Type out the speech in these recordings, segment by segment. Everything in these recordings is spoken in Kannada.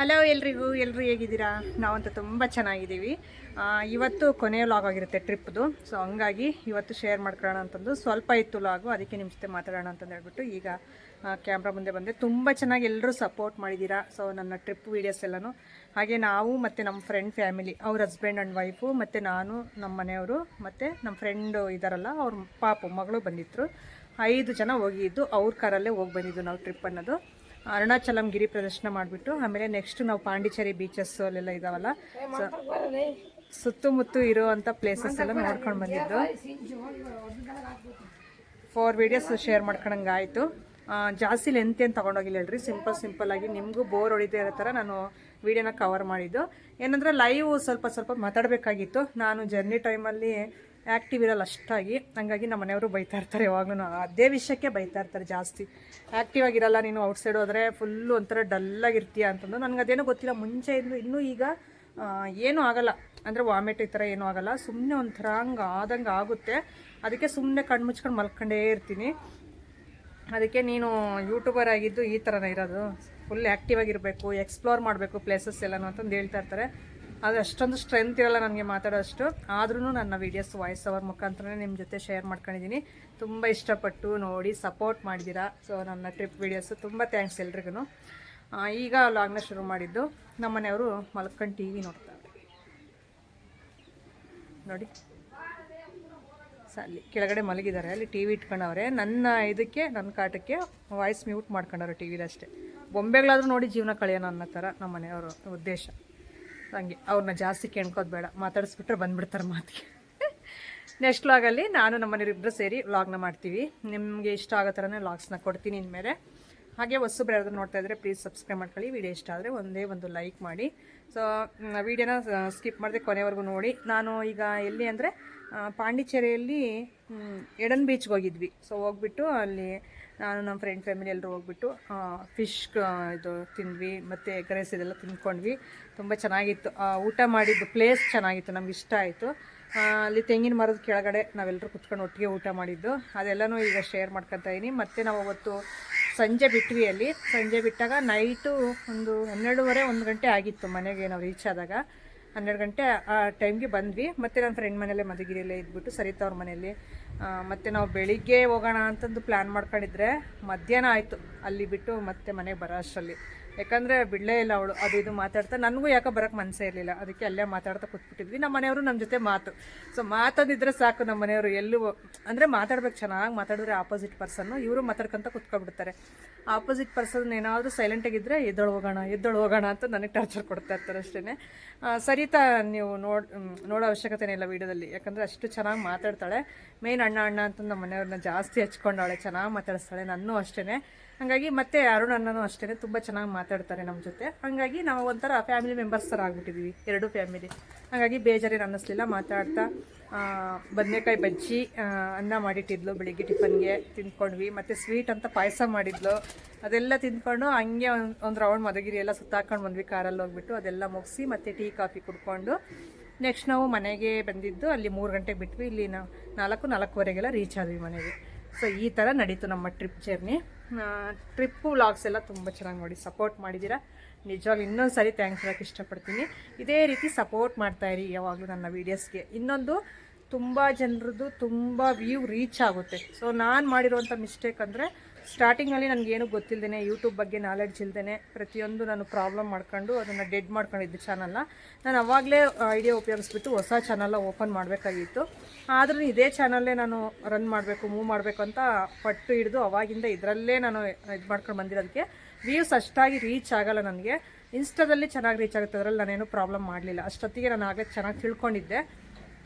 ಹಲೋ ಎಲ್ಲರೂ ಹೇಗಿದ್ದೀರಾ? ನಾವಂತೂ ತುಂಬ ಚೆನ್ನಾಗಿದ್ದೀವಿ. ಇವತ್ತು ಕೊನೆಯ ವ್ಲಾಗ್ ಆಗಿರುತ್ತೆ ಟ್ರಿಪ್ದು. ಸೊ ಹಂಗಾಗಿ ಇವತ್ತು ಶೇರ್ ಮಾಡ್ಕೊಳ್ಳೋಣ ಅಂತಂದು ಸ್ವಲ್ಪ ಇತ್ತು ವ್ಲಾಗು, ಅದಕ್ಕೆ ನಿಮ್ಮ ಜೊತೆ ಮಾತಾಡೋಣ ಅಂತಂದು ಹೇಳ್ಬಿಟ್ಟು ಈಗ ಕ್ಯಾಮ್ರಾ ಮುಂದೆ ಬಂದೆ. ತುಂಬ ಚೆನ್ನಾಗಿ ಎಲ್ಲರೂ ಸಪೋರ್ಟ್ ಮಾಡಿದ್ದೀರಾ. ಸೊ ನನ್ನ ಟ್ರಿಪ್ ವೀಡಿಯೋಸ್ ಎಲ್ಲನೂ ಹಾಗೆ ನಾವು ಮತ್ತು ನಮ್ಮ ಫ್ರೆಂಡ್ ಫ್ಯಾಮಿಲಿ, ಅವ್ರ ಹಸ್ಬೆಂಡ್ ಆ್ಯಂಡ್ ವೈಫು ಮತ್ತು ನಾನು, ನಮ್ಮ ಮನೆಯವರು ಮತ್ತು ನಮ್ಮ ಫ್ರೆಂಡು ಇದ್ದಾರಲ್ಲ ಅವ್ರ ಮಗಳು ಬಂದಿದ್ರು. 5 ಜನ ಹೋಗಿದ್ದು. ಅವ್ರ ಕಾರಲ್ಲೇ ಹೋಗಿ ಬಂದಿದ್ದು ನಾವು ಟ್ರಿಪ್ ಅನ್ನೋದು. ಅರುಣಾಚಲಂ ಗಿರಿ ಪ್ರದರ್ಶನ ಮಾಡಿಬಿಟ್ಟು ಆಮೇಲೆ ನೆಕ್ಸ್ಟ್ ನಾವು ಪಾಂಡಿಚೇರಿ ಬೀಚಸ್ ಅಲ್ಲೆಲ್ಲ ಇದಾವಲ್ಲ, ಸೊ ಸುತ್ತಮುತ್ತ ಇರುವಂಥ ಪ್ಲೇಸಸ್ ಎಲ್ಲ ನೋಡ್ಕೊಂಡು ಬಂದಿದ್ದು. 4 ವೀಡಿಯೋಸ್ ಶೇರ್ ಮಾಡ್ಕೊಳಂಗೆ ಆಯಿತು. ಜಾಸ್ತಿ ಲೆಂತ್ ಏನು ತೊಗೊಂಡೋಗಿಲ್ಲ ಹೇಳ್ರಿ, ಸಿಂಪಲ್ಲಾಗಿ ನಿಮಗೂ ಬೋರ್ ಹೊಡಿದೇ ಇರೋ ಥರ ನಾನು ವೀಡಿಯೋನ ಕವರ್ ಮಾಡಿದ್ದು. ಏನಂದರೆ ಲೈವ್ ಸ್ವಲ್ಪ ಮಾತಾಡಬೇಕಾಗಿತ್ತು. ನಾನು ಜರ್ನಿ ಟೈಮಲ್ಲಿ ಆ್ಯಕ್ಟಿವ್ ಇರಲ್ಲ ಅಷ್ಟಾಗಿ, ಹಂಗಾಗಿ ನಮ್ಮ ಮನೆಯವರು ಬೈತಾ ಇರ್ತಾರೆ ಯಾವಾಗಲೂ. ಅದೇ ವಿಷಯಕ್ಕೆ ಬೈತಾ ಇರ್ತಾರೆ ಜಾಸ್ತಿ. ಆ್ಯಕ್ಟಿವ್ ಆಗಿರಲ್ಲ ನೀನು, ಔಟ್ಸೈಡ್ ಹೋದರೆ ಫುಲ್ಲು ಒಂಥರ ಡಲ್ಲಾಗಿರ್ತೀಯ ಅಂತಂದು. ನನಗೆ ಅದೇನೋ ಗೊತ್ತಿಲ್ಲ, ಮುಂಚೆ ಇನ್ನೂ ಈಗ ಏನೂ ಆಗಲ್ಲ, ಅಂದರೆ ವಾಮಿಟ್ ಈ ಥರ ಏನೂ ಆಗಲ್ಲ. ಸುಮ್ಮನೆ ಒಂಥರ ಆದಂಗೆ ಆಗುತ್ತೆ. ಅದಕ್ಕೆ ಸುಮ್ಮನೆ ಕಣ್ಣು ಮುಚ್ಕೊಂಡು ಮಲ್ಕೊಂಡೇ ಇರ್ತೀನಿ. ಅದಕ್ಕೆ ನೀನು ಯೂಟ್ಯೂಬರ್ ಆಗಿದ್ದು ಈ ಥರನೇ ಇರೋದು, ಫುಲ್ ಆ್ಯಕ್ಟಿವ್ ಆಗಿರಬೇಕು, ಎಕ್ಸ್ಪ್ಲೋರ್ ಮಾಡಬೇಕು ಪ್ಲೇಸಸ್ ಎಲ್ಲನೂ ಅಂತಂದು ಹೇಳ್ತಾ ಇರ್ತಾರೆ. ಅದು ಅಷ್ಟೊಂದು ಸ್ಟ್ರೆಂತ್ ಇರೋಲ್ಲ ನನಗೆ ಮಾತಾಡೋಷ್ಟು. ಆದ್ರೂ ನನ್ನ ವೀಡಿಯೋಸ್ ವಾಯ್ಸ್ ಓವರ್ ಮುಖಾಂತರನೇ ನಿಮ್ಮ ಜೊತೆ ಶೇರ್ ಮಾಡ್ಕೊಂಡಿದ್ದೀನಿ. ತುಂಬ ಇಷ್ಟಪಟ್ಟು ನೋಡಿ ಸಪೋರ್ಟ್ ಮಾಡಿದ್ದೀರಾ. ಸೊ ನನ್ನ ಟ್ರಿಪ್ ವೀಡಿಯೋಸು ತುಂಬ ಥ್ಯಾಂಕ್ಸ್ ಎಲ್ರಿಗೂ. ಈಗ ವ್ಲಾಗ್ನ ಶುರು ಮಾಡಿದ್ದು. ನಮ್ಮ ಮನೆಯವರು ಮಲ್ಕೊಂಡು ಟಿ ವಿ ನೋಡ್ತಾರೆ ನೋಡಿ. ಅಲ್ಲಿ ಕೆಳಗಡೆ ಮಲಗಿದ್ದಾರೆ, ಅಲ್ಲಿ ಟಿ ವಿ ಇಟ್ಕೊಂಡವ್ರೆ. ನನ್ನ ಕಾಟಕ್ಕೆ ವಾಯ್ಸ್ ಮ್ಯೂಟ್ ಮಾಡ್ಕೊಂಡವ್ರೆ ಟಿ ವಿದಷ್ಟೇ. ಬೊಂಬೆಗಳಾದರೂ ನೋಡಿ ಜೀವನ ಕಳೆಯೋಣ ಅನ್ನೋ ಥರ ನಮ್ಮ ಮನೆಯವರು ಉದ್ದೇಶ. ಹಂಗೆ ಅವ್ರನ್ನ ಜಾಸ್ತಿ ಕೇಳ್ಕೋದು ಬೇಡ, ಮಾತಾಡಿಸ್ಬಿಟ್ರೆ ಬಂದುಬಿಡ್ತಾರೆ ಮಾತಿಗೆ. ನೆಕ್ಸ್ಟ್ ವ್ಲಾಗಲ್ಲಿ ನಾನು ನಮ್ಮ ಮನೆಯವರಿಬ್ಬರು ಸೇರಿ ವ್ಲಾಗ್ನ ಮಾಡ್ತೀವಿ. ನಿಮಗೆ ಇಷ್ಟ ಆಗೋ ಥರನೇ ವ್ಲಾಗ್ಸ್ನ ಕೊಡ್ತೀನಿ ಇನ್ಮೇಲೆ. ಹಾಗೆ ಹೊಸಬ್ರು ಯಾರಾದರೂ ನೋಡ್ತಾ ಇದ್ದರೆ ಪ್ಲೀಸ್ ಸಬ್ಸ್ಕ್ರೈಬ್ ಮಾಡ್ಕೊಳ್ಳಿ. ವಿಡಿಯೋ ಇಷ್ಟ ಆದರೆ ಒಂದೇ ಒಂದು ಲೈಕ್ ಮಾಡಿ. ಸೊ ವಿಡಿಯೋನ ಸ್ಕಿಪ್ ಮಾಡದೆ ಕೊನೆವರೆಗೂ ನೋಡಿ. ನಾನು ಈಗ ಎಲ್ಲಿ ಅಂದರೆ ಪಾಂಡಿಚೇರಿಯಲ್ಲಿ ಎಡನ್ ಬೀಚ್ಗೆ ಹೋಗಿದ್ವಿ. ಸೊ ಹೋಗ್ಬಿಟ್ಟು ಅಲ್ಲಿ ನಾನು ನಮ್ಮ ಫ್ರೆಂಡ್ ಫ್ಯಾಮಿಲಿ ಎಲ್ಲರೂ ಹೋಗ್ಬಿಟ್ಟು ಫಿಶ್ ಇದು ತಿಂದ್ವಿ, ಮತ್ತು ಎಗ್ ರೈಸ್ ಇದೆಲ್ಲ ತಿಂದ್ಕೊಂಡ್ವಿ. ತುಂಬ ಚೆನ್ನಾಗಿತ್ತು. ಊಟ ಮಾಡಿದ್ದು ಪ್ಲೇಸ್ ಚೆನ್ನಾಗಿತ್ತು, ನಮ್ಗೆ ಇಷ್ಟ ಆಯಿತು. ಅಲ್ಲಿ ತೆಂಗಿನ ಮರದ ಕೆಳಗಡೆ ನಾವೆಲ್ಲರೂ ಕುತ್ಕೊಂಡು ಒಟ್ಟಿಗೆ ಊಟ ಮಾಡಿದ್ದು, ಅದೆಲ್ಲನೂ ಈಗ ಶೇರ್ ಮಾಡ್ಕೊತಾ ಇದ್ದೀನಿ. ಮತ್ತು ನಾವು ಅವತ್ತು ಸಂಜೆ ಬಿಟ್ವಿ. ಅಲ್ಲಿ ಸಂಜೆ ಬಿಟ್ಟಾಗ ನೈಟು ಒಂದು 12:30 1 ಗಂಟೆ ಆಗಿತ್ತು ಮನೆಗೆ ನಾವು ರೀಚ್ ಆದಾಗ. 12 ಗಂಟೆ ಆ ಟೈಮ್ಗೆ ಬಂದ್ವಿ. ಮತ್ತು ನನ್ನ ಫ್ರೆಂಡ್ ಮನೆಯಲ್ಲೇ ಮಧುಗಿರಿಯಲ್ಲೇ ಇದ್ಬಿಟ್ಟು ಸರಿತಾ ಅವ್ರ ಮನೆಯಲ್ಲಿ. ಮತ್ತು ನಾವು ಬೆಳಿಗ್ಗೆ ಹೋಗೋಣ ಅಂತಂದು ಪ್ಲ್ಯಾನ್ ಮಾಡ್ಕೊಂಡಿದ್ರೆ ಮಧ್ಯಾಹ್ನ ಆಯಿತು ಅಲ್ಲಿ ಬಿಟ್ಟು ಮತ್ತೆ ಮನೆಗೆ ಬರೋ ಅಷ್ಟರಲ್ಲಿ. ಯಾಕಂದರೆ ಬಿಡಲೇ ಇಲ್ಲ ಅವಳು, ಅದು ಇದು ಮಾತಾಡ್ತಾ. ನನಗೂ ಯಾಕೋ ಬರೋಕ್ಕೆ ಮನಸ್ಸೇ ಇರಲಿಲ್ಲ, ಅದಕ್ಕೆ ಅಲ್ಲೇ ಮಾತಾಡ್ತಾ ಕೂತ್ಬಿಟ್ಟಿದ್ವಿ. ನಮ್ಮ ಮನೆಯವರು ನಮ್ಮ ಜೊತೆ ಸೊ ಮಾತಾಡಿದ್ರೆ ಸಾಕು. ನಮ್ಮ ಮನೆಯವರು ಎಲ್ಲೂ ಅಂದರೆ ಮಾತಾಡ್ಬೇಕು, ಚೆನ್ನಾಗಿ ಮಾತಾಡಿದ್ರೆ ಆಪೋಸಿಟ್ ಪರ್ಸನ್ನು, ಇವರು ಮಾತಾಡ್ಕೊಂತ ಕೂತ್ಕೊಬಿಡ್ತಾರೆ. ಆಪೋಸಿಟ್ ಪರ್ಸನ್ ಏನಾದರೂ ಸೈಲೆಂಟಾಗಿದ್ದರೆ ಎದ್ದೊಳು ಹೋಗೋಣ ಅಂತ ನನಗೆ ಟಾರ್ಚರ್ ಕೊಡ್ತಾ ಇರ್ತಾರೆ ಅಷ್ಟೇ. ಸರಿತಾ ನೀವು ನೋಡೋ ಅವಶ್ಯಕತೆನೇ ಇಲ್ಲ ವೀಡಿಯೋದಲ್ಲಿ, ಯಾಕಂದರೆ ಅಷ್ಟು ಚೆನ್ನಾಗಿ ಮಾತಾಡ್ತಾಳೆ. ಮೇನ್ ಅಣ್ಣ ಅಂತ ನಮ್ಮ ಮನೆಯವ್ರನ್ನ ಜಾಸ್ತಿ ಹಚ್ಕೊಂಡವಳೆ, ಚೆನ್ನಾಗಿ ಮಾತಾಡಿಸ್ತಾಳೆ. ನನ್ನೂ ಅಷ್ಟೇ. ಹಾಗಾಗಿ ಮತ್ತು ಅರುಣ್ ಅಣ್ಣನೂ ಅಷ್ಟೇ ತುಂಬ ಚೆನ್ನಾಗಿ ಮಾತಾಡ್ತಾರೆ ನಮ್ಮ ಜೊತೆ. ಹಾಗಾಗಿ ನಾವು ಒಂಥರ ಫ್ಯಾಮಿಲಿ ಮೆಂಬರ್ಸ್ ಥರ ಆಗ್ಬಿಟ್ಟಿದ್ವಿ, 2 ಫ್ಯಾಮಿಲಿ. ಹಾಗಾಗಿ ಬೇಜಾರೇನು ಅನ್ನಿಸ್ಲಿಲ್ಲ. ಮಾತಾಡ್ತಾ ಬದನೆಕಾಯಿ ಬಜ್ಜಿ ಅನ್ನ ಮಾಡಿಟ್ಟಿದ್ಲು ಬೆಳಿಗ್ಗೆ ಟಿಫನ್ಗೆ, ತಿಂದ್ಕೊಂಡ್ವಿ. ಮತ್ತು ಸ್ವೀಟ್ ಅಂತ ಪಾಯಸ ಮಾಡಿದ್ಲು, ಅದೆಲ್ಲ ತಿಂದ್ಕೊಂಡು ಹಂಗೆ ಒಂದು ರೌಂಡ್ ಮಧುಗಿರಿ ಎಲ್ಲ ಸುತ್ತಾಕೊಂಡು ಬಂದ್ವಿ ಕಾರಲ್ಲಿ ಹೋಗ್ಬಿಟ್ಟು. ಅದೆಲ್ಲ ಮುಗಿಸಿ ಮತ್ತು ಟೀ ಕಾಫಿ ಕುಡ್ಕೊಂಡು ನೆಕ್ಸ್ಟ್ ನಾವು ಮನೆಗೆ ಬಂದಿದ್ದು. ಅಲ್ಲಿ 3 ಗಂಟೆಗೆ ಬಿಟ್ವಿ. ಇಲ್ಲಿ ನಾವು 4:45 ರೀಚ್ ಆದ್ವಿ ಮನೆಗೆ. ಸೊ ಈ ಥರ ನಡೀತು ನಮ್ಮ ಟ್ರಿಪ್ ಜರ್ನಿ. ಟ್ರಿಪ್ಪು ವ್ಲಾಗ್ಸ್ ಎಲ್ಲ ತುಂಬ ಚೆನ್ನಾಗಿ ನೋಡಿ ಸಪೋರ್ಟ್ ಮಾಡಿದ್ದೀರಾ. ನಿಜವಾಗ್ಲೂ ಇನ್ನೊಂದು ಸಾರಿ ಥ್ಯಾಂಕ್ಸ್ ಹೇಳೋಕ್ಕೆ ಇಷ್ಟಪಡ್ತೀನಿ. ಇದೇ ರೀತಿ ಸಪೋರ್ಟ್ ಮಾಡ್ತಾಯಿರಿ ಯಾವಾಗಲೂ ನನ್ನ ವೀಡಿಯೋಸ್ಗೆ. ಇನ್ನೊಂದು ತುಂಬ ಜನರದ್ದು ತುಂಬ ವ್ಯೂ ರೀಚ್ ಆಗುತ್ತೆ. ಸೊ ನಾನು ಮಾಡಿರುವಂಥ ಮಿಸ್ಟೇಕ್ ಅಂದರೆ ಸ್ಟಾರ್ಟಿಂಗಲ್ಲಿ ನನಗೇನು ಗೊತ್ತಿಲ್ಲದೇ, ಯೂಟ್ಯೂಬ್ ಬಗ್ಗೆ ನಾಲೆಡ್ಜ್ ಇಲ್ಲದೇ ಪ್ರತಿಯೊಂದು ನಾನು ಪ್ರಾಬ್ಲಮ್ ಮಾಡ್ಕೊಂಡು ಅದನ್ನು ಡೆಡ್ ಮಾಡ್ಕೊಂಡಿದ್ದೆ ಚಾನಲ್ನ. ನಾನು ಅವಾಗಲೇ ಐಡಿಯಾ ಉಪಯೋಗಿಸ್ಬಿಟ್ಟು ಹೊಸ ಚಾನಲ್ನ ಓಪನ್ ಮಾಡಬೇಕಾಗಿತ್ತು. ಆದ್ರೂ ಇದೇ ಚಾನಲ್ಲೇ ನಾನು ರನ್ ಮಾಡಬೇಕು, ಮೂವ್ ಮಾಡಬೇಕು ಅಂತ ಪಟ್ಟು ಹಿಡಿದು ಅವಾಗಿಂದ ಇದರಲ್ಲೇ ನಾನು ಇದು ಮಾಡ್ಕೊಂಡು ಬಂದಿರೋದಕ್ಕೆ ವ್ಯೂಸ್ ಅಷ್ಟಾಗಿ ರೀಚ್ ಆಗಲ್ಲ ನನಗೆ. ಇನ್ಸ್ಟಾದಲ್ಲಿ ಚೆನ್ನಾಗಿ ರೀಚ್ ಆಗುತ್ತೆ, ಅದರಲ್ಲಿ ನಾನೇನು ಪ್ರಾಬ್ಲಮ್ ಮಾಡಲಿಲ್ಲ. ಅಷ್ಟೊತ್ತಿಗೆ ನಾನು ಆಗಲೇ ಚೆನ್ನಾಗಿ ತಿಳ್ಕೊಂಡಿದ್ದೆ.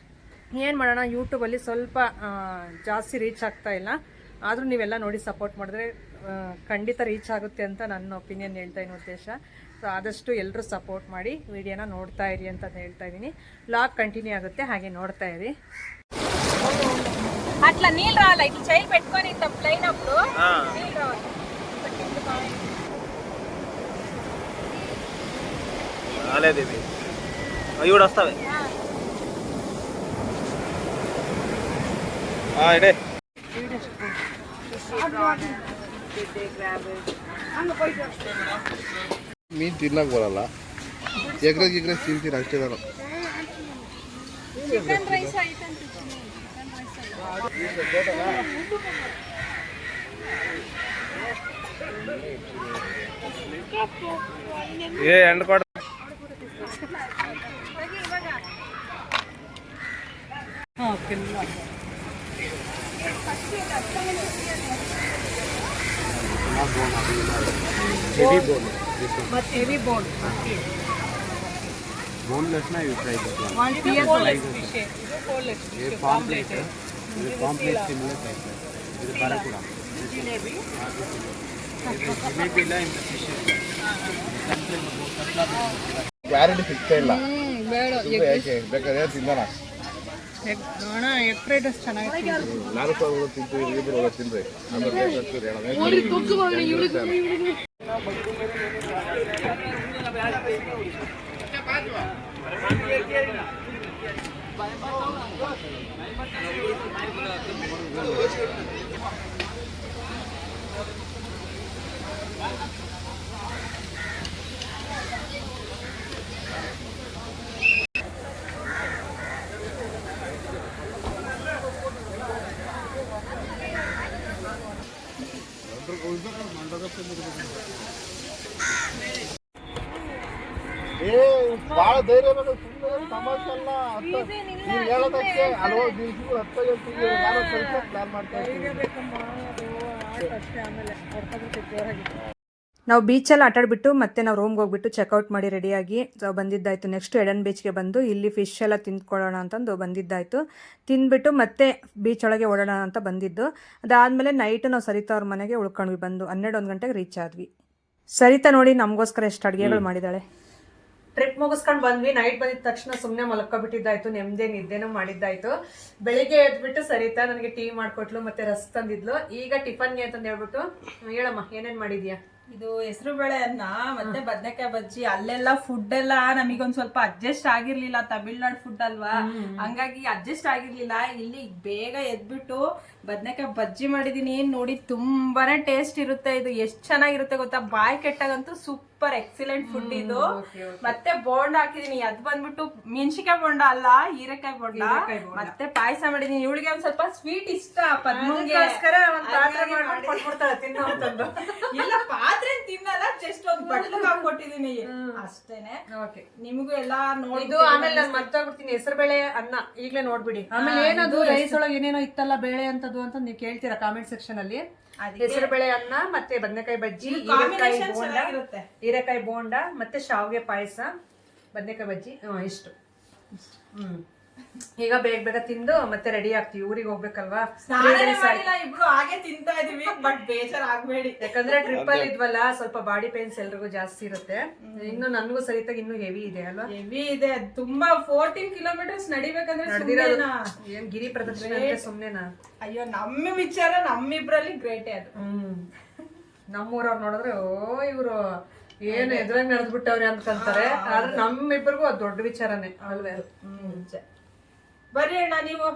ಏನು ಮಾಡೋಣ, ಯೂಟ್ಯೂಬಲ್ಲಿ ಸ್ವಲ್ಪ ಜಾಸ್ತಿ ರೀಚ್ ಆಗ್ತಾ ಇಲ್ಲ. ಆದರೂ ನೀವೆಲ್ಲ ನೋಡಿ ಸಪೋರ್ಟ್ ಮಾಡಿದ್ರೆ ಖಂಡಿತ ರೀಚ್ ಆಗುತ್ತೆ ಅಂತ ನನ್ನ ಒಪಿನಿಯನ್ ಹೇಳ್ತಾ ಇದ್ದೀನಿ ಉದ್ದೇಶ. ಸೊ ಆದಷ್ಟು ಎಲ್ಲರೂ ಸಪೋರ್ಟ್ ಮಾಡಿ ವಿಡಿಯೋನ ನೋಡ್ತಾ ಇರಿ ಅಂತ ಹೇಳ್ತಾ ಇದ್ದೀನಿ. ವ್ಲಾಗ್ కంటిన్యూ ఆಗುತ್ತೆ, ಹಾಗೆ ನೋಡ್ತಾ ఇరి. అట్లా నీళ్ళు రావాలి, ఇట్లా చేయి పెట్టుకొని ఇంత ప్లెయిన్ అప్పుడు నీళ్ళు రావాలి. రాలేదు ఇది, అవి కూడా వస్తావే. ఇడే Did they grab it? ಮೀನು ತಿನ್ನಕ್ಕೆ ಬರಲ್ಲ, ಎಗ್ರೆಸ್ ತಿಂತೀನಿ ಅಷ್ಟೇ ನಾನು. ಚಿಕನ್ ರೈಸ್ ಆಯ್ತಂತ ಏ ಎಂಡ್ ಕೊಡ ಮತ್ತೆ ಹೆವಿ ಬೋನ್ बोनलेस ना यू ट्राई दिस वन. ಒಂದು ಬೋನ್ಲೆಸ್ ಫಿಶ್ ಇದು ಬೋನ್ಲೆಸ್ ये पॉम्प्लेट है, ये पॉम्प्लेट सिमिलर टाइप है. ಇದು ಬಾರಕುಡ ಜಿಲೇಬಿ ಜಿಲೇಬಿ ಇಲ್ಲ ಇಂದ ಫಿಶ್ ಗ್ಯಾರಂಟಿ ಸಿಗ್ತಾ ಇಲ್ಲ. ಬೇಡ ಯಾಕೆ ಬೇಕಾದ್ರೆ ತಿನ್ನೋಣ. ನೋಡೋಣ ಎಗ್ ಫ್ರೈಡ್ ರೈಸ್ ಚೆನ್ನಾಗಿತ್ತು. ನಾನು ಕೂಡ ತಿಂತೀವಿ, ಇಬ್ಬರು ಹೋಗಿ ತಿನ್ರಿ. ಆಮೇಲೆ ಬೇಕಾಗ್ತದೆ ಹೇಳೋಣ. ಭಾಳ ಧೈರ್ಯ ಬೇಕು, ಸುಮ್ಮನೆ ಸಮಸ್ಯೆ ಅಲ್ಲ. ನೀವು ಹೇಳೋದಕ್ಕೆ ಹಲವು ದಿವಸಗಳು ಹತ್ತಾಗಿರ್ತೀವಿ, ಯಾರೋ ಸ್ವಲ್ಪ ಪ್ಲಾನ್ ಮಾಡ್ತಾ ಇರ್ತೀವಿ. ನಾವು ಬೀಚಲ್ಲಿ ಆಟಾಡ್ಬಿಟ್ಟು ಮತ್ತೆ ನಾವು ರೂಮ್ಗೆ ಹೋಗ್ಬಿಟ್ಟು ಚೆಕ್ಔಟ್ ಮಾಡಿ ರೆಡಿಯಾಗಿ ಬಂದಿದ್ದಾಯಿತು. ನೆಕ್ಸ್ಟ್ ಎಡನ್ ಬೀಚ್ಗೆ ಬಂದು ಇಲ್ಲಿ ಫಿಶ್ ಎಲ್ಲ ತಿಂದ್ಕೊಳ್ಳೋಣ ಅಂತಂದು ಬಂದಿದ್ದಾಯಿತು. ತಿಂದ್ಬಿಟ್ಟು ಮತ್ತೆ ಬೀಚ್ ಒಳಗೆ ಓಡೋಣ ಅಂತ ಬಂದಿದ್ದು. ಅದಾದಮೇಲೆ ನೈಟು ನಾವು ಸರಿತಾ ಅವ್ರ ಮನೆಗೆ ಉಳ್ಕೊಂಡ್ವಿ. ಬಂದು 12 ಗಂಟೆಗೆ ರೀಚ್ ಆದ್ವಿ. ಸರಿತಾ ನೋಡಿ ನಮಗೋಸ್ಕರ ಎಷ್ಟು ಅಡುಗೆಗಳು ಮಾಡಿದ್ದಾಳೆ. ಟ್ರಿಪ್ ಮುಗಿಸ್ಕೊಂಡು ಬಂದ್ವಿ. ನೈಟ್ ಬಂದಿದ ತಕ್ಷಣ ಸುಮ್ಮನೆ ಮಲ್ಕೊಬಿಟ್ಟಿದ್ದಾಯ್ತು, ನೆಮ್ಮದಿ ನಿದ್ದೆನೂ ಮಾಡಿದ್ದಾಯ್ತು. ಬೆಳಿಗ್ಗೆ ಎದ್ಬಿಟ್ಟು ಸರಿತಾ ನನಗೆ ಟೀ ಮಾಡಿಕೊಟ್ಲು, ಮತ್ತೆ ರಸ್ ತಂದಿದ್ಲು. ಈಗ ಟಿಫನ್ಗೆ ಅಂತಂದು ಹೇಳ್ಬಿಟ್ಟು ಹೇಳಮ್ಮ ಏನೇನು ಮಾಡಿದ್ಯಾ? ಇದು ಹೆಸರು ಬೇಳೆ ಅನ್ನ ಮತ್ತೆ ಬದನೆಕಾಯಿ ಬಜ್ಜಿ. ಅಲ್ಲೆಲ್ಲ ಫುಡ್ ಎಲ್ಲ ನಮಗೊಂದ್ ಸ್ವಲ್ಪ ಅಡ್ಜಸ್ಟ್ ಆಗಿರ್ಲಿಲ್ಲ, ತಮಿಳ್ನಾಡು ಫುಡ್ ಅಲ್ವಾ, ಹಂಗಾಗಿ ಅಡ್ಜಸ್ಟ್ ಆಗಿರ್ಲಿಲ್ಲ. ಇಲ್ಲಿ ಬೇಗ ಎದ್ಬಿಟ್ಟು ಬದನೆಕಾಯಿ ಬಜ್ಜಿ ಮಾಡಿದೀನಿ. ನೋಡಿ ತುಂಬಾನೇ ಟೇಸ್ಟ್ ಇರುತ್ತೆ. ಇದು ಎಷ್ಟ್ ಚೆನ್ನಾಗಿರುತ್ತೆ ಗೊತ್ತಾ, ಬಾಯಿ ಕೆಟ್ಟಾಗಂತೂ ಸೂಪರ್ ಎಕ್ಸಲೆಂಟ್ ಫುಡ್ ಇದು. ಮತ್ತೆ ಬೋಂಡ ಹಾಕಿದೀನಿ, ಅದ್ ಬಂದ್ಬಿಟ್ಟು ಮೆಣಸಿಕಾಯಿ ಬೋಂಡ ಅಲ್ಲ, ಹೀರೆಕಾಯಿ ಬೋಂಡ. ಮತ್ತೆ ಪಾಯಸ ಮಾಡಿದೀನಿ. ಇವಳಿಗೆ ಒಂದ್ ಸ್ವಲ್ಪ ಸ್ವೀಟ್ ಇಷ್ಟ, ಪದ್ಮಂಗೆ. ಇಲ್ಲ ಪಾತ್ರೆ ತಿನ್ನಲ್ಲ, ಜಸ್ಟ್ ಒಂದ್ ಬಟ್ಲು ಹಾಕೊಟ್ಟಿದೀನಿ ಅಷ್ಟೇನೆ. ನಿಮಗೂ ಎಲ್ಲಾ ನೋಡಿದ್ದು. ಆಮೇಲೆ ನಾನು ಮರ್ತೋಗ್ಬಿಡ್ತೀನಿ, ಹೆಸರು ಬೇಳೆ ಅನ್ನ ಈಗಲೇ ನೋಡ್ಬಿಡಿ. ಆಮೇಲೆ ಏನದು ರೈಸ್ ಒಳಗೆ ಏನೇನೋ ಇತ್ತಲ್ಲ ಬೇಳೆ ಅಂತದ್ದು ಅಂತ ನೀವು ಕೇಳ್ತೀರಾ ಕಾಮೆಂಟ್ ಸೆಕ್ಷನ್ ಅಲ್ಲಿ. ಹೆಸರು ಬೇಳೆ ಅನ್ನ ಮತ್ತೆ ಬದನೆಕಾಯಿ ಬಜ್ಜಿ, ಹೀರೆಕಾಯಿ ಬೋಂಡ ಮತ್ತೆ ಶಾವಿಗೆ ಪಾಯಸ, ಬದನೆಕಾಯಿ ಬಜ್ಜಿ, ಇಷ್ಟು. ಈಗ ಬೇಗ ಬೇಗ ತಿಂದು ಮತ್ತೆ ರೆಡಿ ಆಗ್ತೀವಿ, ಊರಿಗೆ ಹೋಗ್ಬೇಕಲ್ವಾ. ಇಬ್ರು ಹಾಗೆ ತಿಂತಾ ಇದೀವಿ, ಬಟ್ ಬೇಜಾರ್ ಆಗ್ಬೇಡಿ. ಯಾಕಂದ್ರೆ ಟ್ರಿಪ್ ಅಲ್ಲಿ ಇದ್ವಲ್ಲ, ಸ್ವಲ್ಪ ಬಾಡಿ ಪೇನ್ಸ್ ಎಲ್ರಿಗೂ ಜಾಸ್ತಿ ಇರುತ್ತೆ. ಇನ್ನು ನನ್ಗೂ ಸರಿತಾಗಿ ಇನ್ನು ಹೆವಿ ಇದೆ ಅಲ್ವಾ. ಹೆವಿ ಇದೆ ತುಂಬಾ. 14 ಕಿಲೋಮೀಟರ್ಸ್ ನಡಿಬೇಕಂದ್ರೆ ಏನ್ ಗಿರಿ ಪ್ರದರ್ಶನ ಅಂದ್ರೆ ಸುಮ್ನೆನಾ? ಅಯ್ಯೋ, ನಮ್ಮ ವಿಚಾರ ನಮ್ಮಿಬ್ರಲ್ಲಿ ಗ್ರೇಟೇ ಅದು. ನಮ್ಮೂರವ್ರು ನೋಡಿದ್ರೆ ಓ ಇವ್ರು ಏನು ಎದುರಾಗ ನಡೆದ್ಬಿಟ್ಟವ್ರೆ ಅಂತಂತಾರೆ. ಆದ್ರೆ ನಮ್ಮಿಬ್ಬರಿಗೂ ಅದು ದೊಡ್ಡ ವಿಚಾರನೇ ಅಲ್ವೇ. ಬರ್ರಿ ಅಣ್ಣ ನೀವು.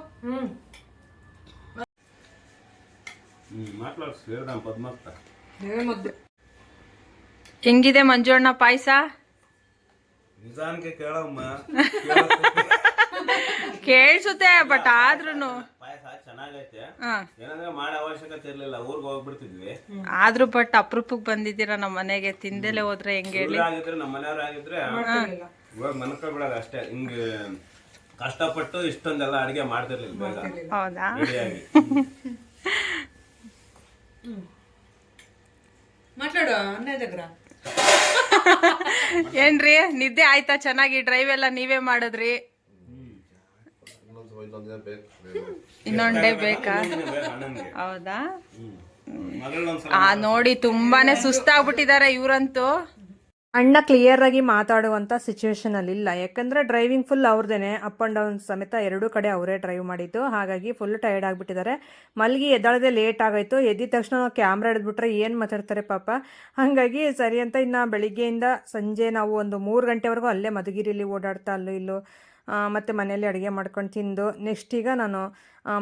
ಹೆಂಗಿದೆ ಮಂಜುಣ್ಣ ಪಾಯಸ? ನಿಜಾನ್ಕೆ ಕೇಳಮ್ಮ ಕೇಳಿಸುತ್ತೆ, ಬಟ್ ಆದ್ರೂನು ಪಾಯಸ ಚೆನ್ನಾಗೈತೆ. ಏನಂದ್ರೆ ಮಾಡೋ ಅವಶ್ಯಕತೆ ಇರ್ಲಿಲ್ಲ, ಊರ್ಗೆ ಹೋಗ್ಬಿಡ್ತಿದ್ವಿ. ಆದ್ರೂ ಬಟ್ ಅಪರೂಪಕ್ಕೆ ಬಂದಿದ್ದೀರಾ ನಮ್ಮ ಮನೆಗೆ, ತಿಂದೆಲೆ ಹೋದ್ರೆ ಹೆಂಗೆ ಹೇಳಿ. ಆಗಿದ್ರೆ ನಮ್ಮ ಮನೆಯವ್ರ ಆಗಿದ್ರೆ ಇವಾಗ ಮನ್ಕೊಬಿಡೋದು ಅಷ್ಟೇ. ಹಿಂಗೆ ಕಷ್ಟಪಟ್ಟು ಇಷ್ಟೊಂದೆಲ್ಲ ಅಡಿಗೆ ಮಾಡ್ತಿರ್ಲಿಲ್ಲ ಬೇಗ. ಹೌದಾ? ಮಾತಾಡು ಅನ್ನೋದಗ್ರ. ಏನ್ರಿ ನಿದ್ದೆ ಆಯ್ತಾ ಚೆನ್ನಾಗಿ? ಡ್ರೈವ್ ಎಲ್ಲ ನೀವೇ ಮಾಡಿದ್ರಿ? ಇನ್ನೊಂದ್ ಡೇ ಬೇಕಾ? ಹೌದಾ? ನೋಡಿ ತುಂಬಾನೇ ಸುಸ್ತಾಗ್ಬಿಟ್ಟಿದ್ದಾರೆ ಇವ್ರಂತೂ. ಅಣ್ಣ ಕ್ಲಿಯರ್ ಆಗಿ ಮಾತಾಡುವಂಥ ಸಿಚುವೇಶನ್ ಅಲ್ಲಿ ಇಲ್ಲ. ಯಾಕಂದ್ರೆ ಡ್ರೈವಿಂಗ್ ಫುಲ್ ಅವ್ರದೇನೆ, ಅಪ್ ಅಂಡ್ ಡೌನ್ ಸಮೇತ ಎರಡೂ ಕಡೆ ಅವರೇ ಡ್ರೈವ್ ಮಾಡಿದ್ದು. ಹಾಗಾಗಿ ಫುಲ್ ಟೈರ್ಡ್ ಆಗಿಬಿಟ್ಟಿದ್ದಾರೆ. ಮಲ್ಗಿ ಎದ್ದಾಳದೆ ಲೇಟ್ ಆಗೋಯ್ತು. ಎದ್ದಿದ ತಕ್ಷಣ ನಾವು ಕ್ಯಾಮ್ರಾ ಹಿಡಿದ್ಬಿಟ್ರೆ ಏನು ಮಾತಾಡ್ತಾರೆ ಪಾಪ. ಹಾಗಾಗಿ ಸರಿ ಅಂತ ಇನ್ನು ಬೆಳಿಗ್ಗೆಯಿಂದ ಸಂಜೆ ನಾವು ಒಂದು 3 ಗಂಟೆವರೆಗೂ ಅಲ್ಲೇ ಮಧುಗಿರಿಲಿ ಓಡಾಡ್ತಾ ಅಲ್ಲೂ ಇಲ್ಲೂ, ಮತ್ತು ಮನೆಯಲ್ಲಿ ಅಡುಗೆ ಮಾಡ್ಕೊಂಡು ತಿಂದು ನೆಕ್ಸ್ಟ್ ಈಗ ನಾನು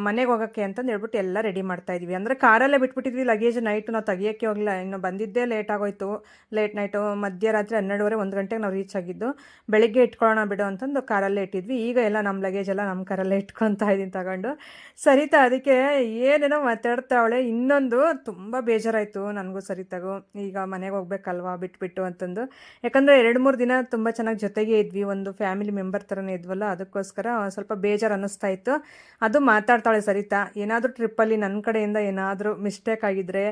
ಮನೆಗೆ ಹೋಗೋಕ್ಕೆ ಅಂತಂದು ಹೇಳ್ಬಿಟ್ಟು ಎಲ್ಲ ರೆಡಿ ಮಾಡ್ತಾಯಿದ್ವಿ. ಅಂದರೆ ಕಾರಲ್ಲೇ ಬಿಟ್ಬಿಟ್ಟಿದ್ವಿ ಲಗೇಜ್. ನೈಟು ನಾವು ತೆಗಿಯೋಕ್ಕೆ ಹೋಗಲಿಲ್ಲ, ಇನ್ನು ಬಂದಿದ್ದೇ ಲೇಟ್ ಆಗೋಯ್ತು. ಲೇಟ್ ನೈಟು ಮಧ್ಯರಾತ್ರಿ 12:30 1 ಗಂಟೆಗೆ ನಾವು ರೀಚ್ ಆಗಿದ್ದು. ಬೆಳಿಗ್ಗೆ ಇಟ್ಕೊಳ್ಳೋಣ ಬಿಡು ಅಂತಂದು ಕಾರಲ್ಲೇ ಇಟ್ಟಿದ್ವಿ. ಈಗ ಎಲ್ಲ ನಮ್ಮ ಲಗೇಜ್ ಎಲ್ಲ ನಮ್ಮ ಕಾರಲ್ಲೇ ಇಟ್ಕೊತಾ ಇದ್ದೀನಿ ತಗೊಂಡು. ಸರಿತಾ ಅದಕ್ಕೆ ಏನೇನೋ ಮಾತಾಡ್ತಾವಳೆ. ಇನ್ನೊಂದು ತುಂಬ ಬೇಜಾರಾಯಿತು ನನಗೂ ಸರಿತಾಗೂ, ಈಗ ಮನೆಗೆ ಹೋಗ್ಬೇಕಲ್ವಾ ಬಿಟ್ಬಿಟ್ಟು ಅಂತಂದು. ಯಾಕಂದರೆ 2-3 ದಿನ ತುಂಬ ಚೆನ್ನಾಗಿ ಜೊತೆಗೆ ಇದ್ವಿ, ಒಂದು ಫ್ಯಾಮಿಲಿ ಮೆಂಬರ್ ಥರನೇ ಇದ್ವಲ್ಲ, ಅದಕ್ಕೋಸ್ಕರ ಸ್ವಲ್ಪ ಬೇಜಾರು ಅನ್ನಿಸ್ತಾ ಇತ್ತು. ಅದು ಮಾತಾಡ್ತಾಳೆ ಸರಿತಾ, ಏನಾದರೂ ಟ್ರಿಪ್ಪಲ್ಲಿ ನನ್ನ ಕಡೆಯಿಂದ ಏನಾದರೂ ಮಿಸ್ಟೇಕ್ ಆಗಿದ್ದರೆ,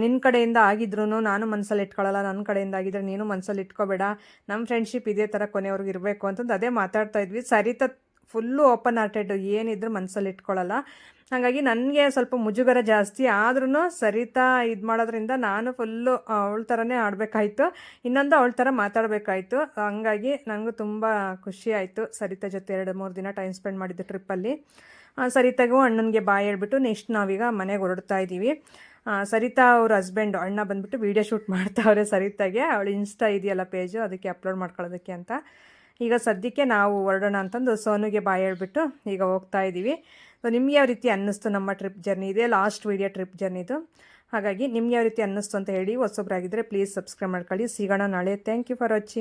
ನಿನ್ನ ಕಡೆಯಿಂದ ಆಗಿದ್ರು ನಾನು ಮನಸ್ಸಲ್ಲಿ ಇಟ್ಕೊಳ್ಳಲ್ಲ, ನನ್ನ ಕಡೆಯಿಂದ ಆಗಿದ್ರೆ ನೀನು ಮನಸ್ಸಲ್ಲಿ ಇಟ್ಕೋಬೇಡ, ನಮ್ಮ ಫ್ರೆಂಡ್ಶಿಪ್ ಇದೇ ಥರ ಕೊನೆಯವ್ರಿಗೆ ಇರಬೇಕು ಅಂತಂದು ಅದೇ ಮಾತಾಡ್ತಾ ಇದ್ವಿ. ಸರಿತಾ ಫುಲ್ಲು ಓಪನ್ ಹಾರ್ಟೆಡ್, ಏನಿದ್ರು ಮನಸ್ಸಲ್ಲಿ ಇಟ್ಕೊಳ್ಳಲ್ಲ. ಹಾಗಾಗಿ ನನಗೆ ಸ್ವಲ್ಪ ಮುಜುಗರ ಜಾಸ್ತಿ. ಆದ್ರೂ ಸರಿತಾ ಇದು ಮಾಡೋದ್ರಿಂದ ನಾನು ಫುಲ್ಲು ಅವಳ ಥರನೇ ಆಡಬೇಕಾಯ್ತು, ಇನ್ನೊಂದು ಅವಳ ಥರ ಮಾತಾಡಬೇಕಾಯ್ತು. ಹಂಗಾಗಿ ನನಗೂ ತುಂಬ ಖುಷಿ ಆಯಿತು ಸರಿತಾ ಜೊತೆ 2-3 ದಿನ ಟೈಮ್ ಸ್ಪೆಂಡ್ ಮಾಡಿದ್ದು ಟ್ರಿಪ್ಪಲ್ಲಿ. ಸರಿತಾಗೂ ಅಣ್ಣನಿಗೆ ಬಾಯ್ ಹೇಳ್ಬಿಟ್ಟು ನೆಕ್ಸ್ಟ್ ನಾವೀಗ ಮನೆಗೆ ಹೊರಡ್ತಾ ಇದ್ದೀವಿ. ಸರಿತಾ ಅವ್ರ ಹಸ್ಬೆಂಡು ಅಣ್ಣ ಬಂದುಬಿಟ್ಟು ವೀಡಿಯೋ ಶೂಟ್ ಮಾಡ್ತಾವ್ರೆ ಸರಿತಾಗೆ. ಅವಳು ಇನ್ಸ್ಟಾ ಇದೆಯಲ್ಲ ಪೇಜು, ಅದಕ್ಕೆ ಅಪ್ಲೋಡ್ ಮಾಡ್ಕೊಳ್ಳೋದಕ್ಕೆ ಅಂತ. ಈಗ ಸದ್ಯಕ್ಕೆ ನಾವು ಹೊರಡೋಣ ಅಂತಂದು ಸೋನುಗೆ ಬಾಯ್ ಹೇಳ್ಬಿಟ್ಟು ಈಗ ಹೋಗ್ತಾ ಇದ್ದೀವಿ. ಸೊ ನಿಮ್ಗೆ ಯಾವ ರೀತಿ ಅನ್ನಿಸ್ತು ನಮ್ಮ ಟ್ರಿಪ್ ಜರ್ನಿ? ಇದೇ ಲಾಸ್ಟ್ ವೀಡಿಯೋ ಟ್ರಿಪ್ ಜರ್ನಿದು. ಹಾಗಾಗಿ ನಿಮ್ಗೆ ಯಾವ ರೀತಿ ಅನ್ನಿಸ್ತು ಅಂತ ಹೇಳಿ. ಹೊಸೊಬ್ಬರಾಗಿದ್ದರೆ ಪ್ಲೀಸ್ ಸಬ್ಸ್ಕ್ರೈಬ್ ಮಾಡ್ಕೊಳ್ಳಿ. ಸಿಗೋಣ ನಾಳೆ. Thank you for watching.